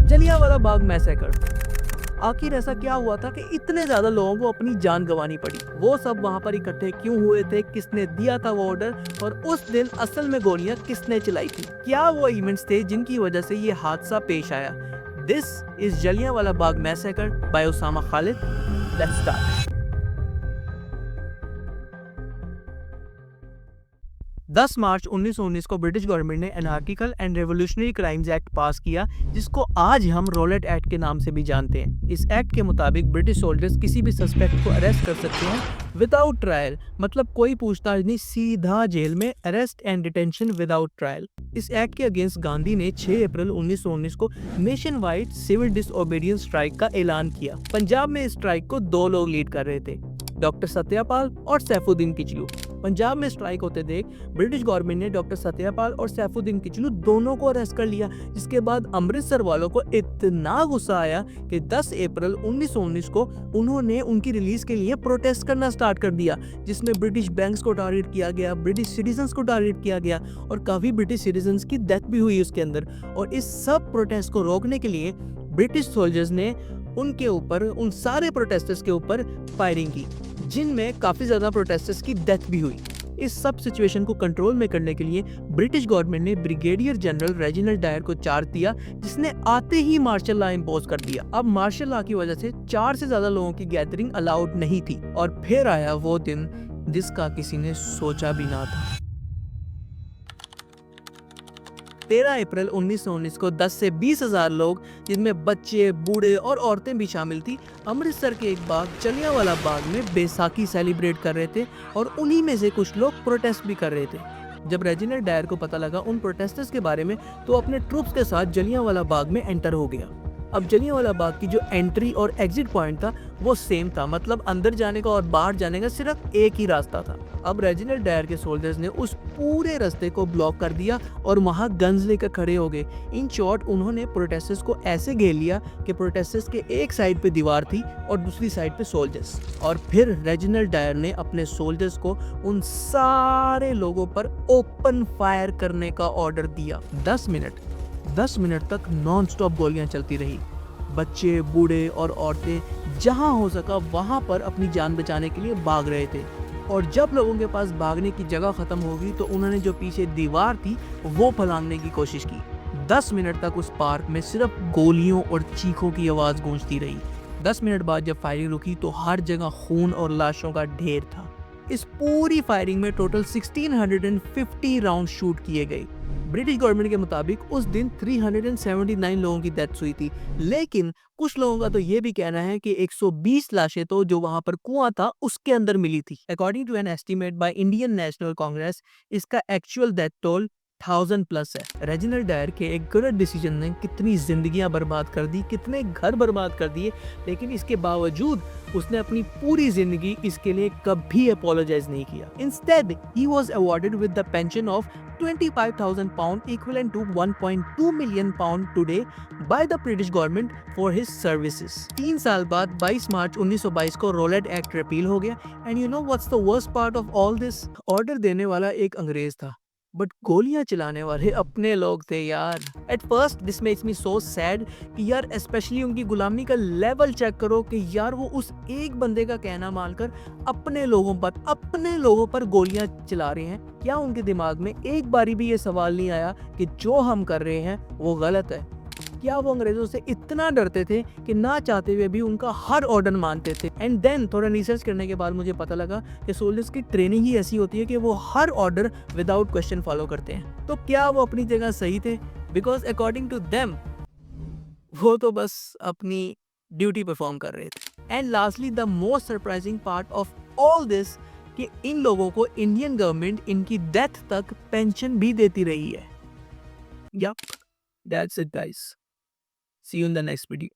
Jallianwala Bagh massacre. आखिर ऐसा क्या हुआ था कि इतने ज्यादा लोगों को अपनी जान गंवानी पड़ी? वो सब वहां पर इकट्ठे क्यों हुए थे? किसने दिया था वो ऑर्डर? और उस दिन असल में गोलियां किसने चलाई थी? क्या वो इवेंट्स थे जिनकी वजह से ये हादसा पेश आया? This is Jallianwala Bagh massacre by Usama Khalid. Let's start. 10 मार्च 1919 को ब्रिटिश गवर्नमेंट ने anarchical and revolutionary crimes act pass किया, जिसको आज हम रोलेट एक्ट के नाम से भी जानते हैं। इस एक्ट के मुताबिक ब्रिटिश सोल्जर्स किसी भी सस्पेक्ट को अरेस्ट कर सकते हैं विदाउट ट्रायल, मतलब कोई पूछताछ नहीं, सीधा जेल में। Arrest and detention without trial. इस एक्ट के अगेंस्ट गांधी ने 6 अप्रैल 1919 को nationwide civil disobedience strike का ऐलान किया। पंजाब में इस स्ट्राइक को 2 लोग लीड कर रहे थे, डॉक्टर सत्यापाल और सैफुद्दीन किचलू। पंजाब में स्ट्राइक होते देख ब्रिटिश गवर्नमेंट ने डॉक्टर सत्यापाल और सैफुद्दीन किचलू दोनों को अरेस्ट कर लिया, जिसके बाद अमृतसर वालों को इतना गुस्सा आया कि 10 अप्रैल 1919 को उन्होंने उनकी रिलीज के लिए प्रोटेस्ट करना स्टार्ट कर दिया, जिसमें ब्रिटिश बैंक्स को टारगेट किया गया, ब्रिटिश सिटीजन्स को टारगेट किया गया और काफी ब्रिटिश सिटीजन्स की डेथ भी हुई उसके अंदर। और इस सब प्रोटेस्ट को रोकने के लिए ब्रिटिश सोल्जर्स ने उनके ऊपर, उन सारे प्रोटेस्टर्स के ऊपर फायरिंग की, जिनमें काफी ज्यादा प्रोटेस्टर्स की डेथ भी हुई। इस सब सिचुएशन को कंट्रोल में करने के लिए ब्रिटिश गवर्नमेंट ने ब्रिगेडियर जनरल रेजिनाल्ड डायर को चार्ज दिया, जिसने आते ही मार्शल लॉ इम्पोज कर दिया। अब मार्शल लॉ की वजह से 4 से ज्यादा लोगों की गैदरिंग अलाउड नहीं थी। और फिर आया वो दिन जिसका किसी ने सोचा भी ना था। 13 अप्रैल 1919 को 10 से 20 हजार लोग, जिनमें बच्चे, बूढ़े और औरतें भी शामिल थी, अमृतसर के एक बाग, जलियांवाला बाग में बैसाखी सेलिब्रेट कर रहे थे। और उन्हीं में से कुछ लोग प्रोटेस्ट भी कर रहे थे। जब रेजिनाल्ड डायर को पता लगा उन प्रोटेस्टर्स के बारे में, तो अपने ट्रूप्स के साथ जलियांवाला बाग में एंटर हो गया। अब जलियांवाला बाग की जो एंट्री और एग्जिट पॉइंट था वो सेम था, मतलब अंदर जाने का और बाहर जाने का सिर्फ एक ही रास्ता था। अब रेजिनाल्ड डायर के सोल्जर्स ने उस पूरे रास्ते को ब्लॉक कर दिया और वहां गन्स लेकर खड़े हो गए। इन शॉर्ट, उन्होंने प्रोटेस्टर्स को ऐसे घेर लिया कि प्रोटेस्टर्स के एक साइड पे दीवार थी और दूसरी साइड पे सोल्जर्स। और फिर रेजिनाल्ड डायर ने अपने सोल्जर्स को उन सारे लोगों पर ओपन फायर करने का ऑर्डर दिया। 10 मिनट तक नॉन स्टॉप गोलियां चलती रही। बच्चे, बूढ़े और औरतें जहां हो सका वहां पर अपनी जान बचाने के लिए भाग रहे थे। और जब लोगों के पास भागने की जगह खत्म हो गई, तो उन्होंने जो पीछे दीवार थी वो फलांगने की कोशिश की। 10 मिनट तक उस पार्क में सिर्फ गोलियों और चीखों की आवाज गूंजती रही। 10 मिनट बाद जब फायरिंग रुकी तो हर जगह खून और लाशों का ढेर था। इस पूरी फायरिंग में टोटल 1650 राउंड शूट किए गए। ब्रिटिश गवर्नमेंट के मुताबिक उस दिन 379 लोगों की डेथ हुई थी, लेकिन कुछ लोगों का तो ये भी कहना है कि 120 लाशें तो जो वहां पर कुआं था उसके अंदर मिली थी। According to an estimate by Indian National Congress, इसका एक्चुअल डेथ टोल 1000 प्लस है। रेजिनाल्ड डायर के एक गलत डिसीजन ने कितनी जिंदगियां बर्बाद कर दी, कितने घर बर्बाद कर दिए, लेकिन इसके बावजूद उसने अपनी पूरी जिंदगी इसके लिए कभी अपोलोजाइज नहीं किया। Instead he was awarded with the pension of 25,000 pound equivalent to 1.2 million pound today by the British government for his services। 3 साल बाद 22 मार्च 1922 को रोलेट एक्ट रिपील हो गया। And you know what's the worst part of all this? Order देने वाला एक अंग्रेज था, बट गोलियां चलाने वाले अपने लोग थे यार। At first this makes me so sad कि यार, स्पेशली उनकी गुलामी का लेवल चेक करो कि यार वो उस एक बंदे का कहना मानकर अपने लोगों पर गोलियां चला रहे हैं। क्या उनके दिमाग में एक बारी भी ये सवाल नहीं आया कि जो हम कर रहे हैं वो गलत है? क्या वो अंग्रेजों से इतना डरते थे कि ना चाहते हुए भी उनका हर ऑर्डर मानते थे? एंड देन थोड़ा रिसर्च करने के बाद मुझे पता लगा कि सोल्जर्स की ट्रेनिंग ही ऐसी होती है कि वो हर ऑर्डर विदाउट क्वेश्चन फॉलो करते हैं। तो क्या वो अपनी जगह सही थे? बिकॉज अकॉर्डिंग टू देम वो तो बस अपनी ड्यूटी परफॉर्म कर रहे थे। And lastly the most surprising part of all this, कि इन लोगों को इंडियन गवर्नमेंट इनकी डेथ तक पेंशन भी देती रही है। Yup, that's it guys. See you in the next video.